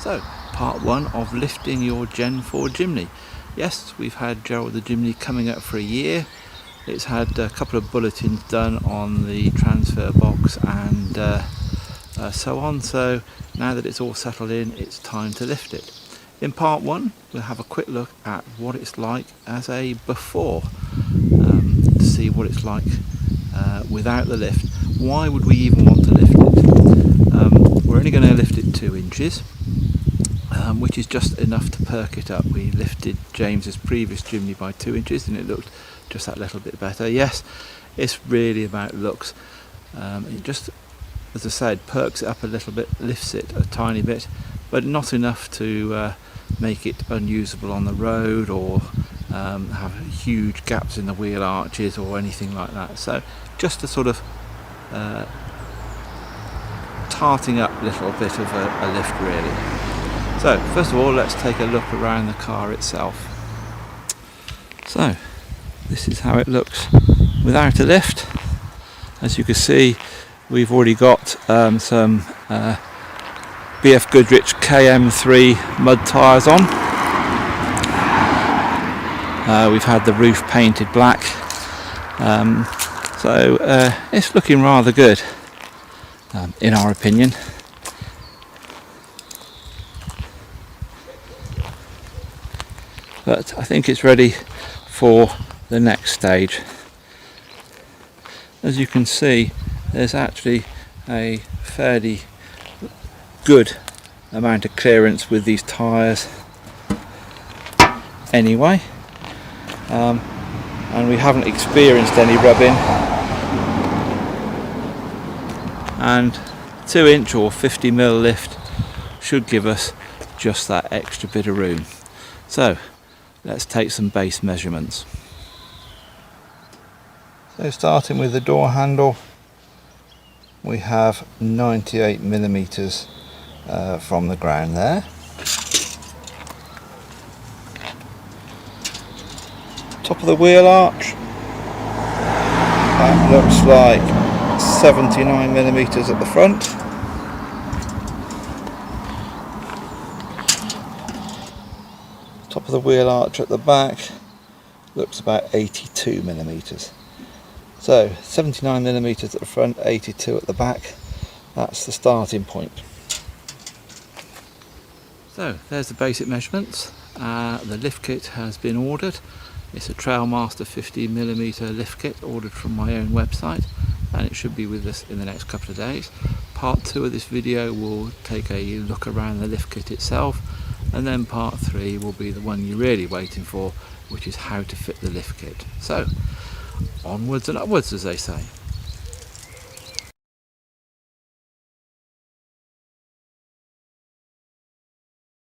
So, part one of lifting your Gen4 Jimny. Yes, we've had Gerald the Jimny coming up for a year. It's had a couple of bulletins done on the transfer box and so on. So now that it's all settled in, it's time to lift it. In part one, we'll have a quick look at what it's like as a before, to see what it's like without the lift. Why would we even want to lift it? We're only going to lift it 2 inches. Which is just enough to perk it up. We lifted James's previous Jimny by 2 inches and it looked just that little bit better. Yes, it's really about looks. It just, as I said, perks it up a little bit, lifts it a tiny bit, but not enough to make it unusable on the road or have huge gaps in the wheel arches or anything like that. So just a sort of tarting up a little bit of a lift really. So first of all, let's take a look around the car itself. So this is how it looks without a lift. As you can see, we've already got some BF Goodrich KM3 mud tyres on. We've had the roof painted black, so it's looking rather good in our opinion. But I think it's ready for the next stage. As you can see, there's actually a fairly good amount of clearance with these tyres anyway, and we haven't experienced any rubbing, and 2 inch or 50mm lift should give us just that extra bit of room. So let's take some base measurements. So starting with the door handle, we have 98mm from the ground there. Top of the wheel arch, that looks like 79mm at the front. Top of the wheel arch at the back looks about 82mm. So 79mm at the front, 82 at the back. That's the starting point. So there's the basic measurements. The lift kit has been ordered. It's a Trailmaster 50mm lift kit ordered from my own website, and it should be with us in the next couple of days. Part 2 of this video will take a look around the lift kit itself, and then part 3 will be the one you're really waiting for, which is how to fit the lift kit. So onwards and upwards, as they say.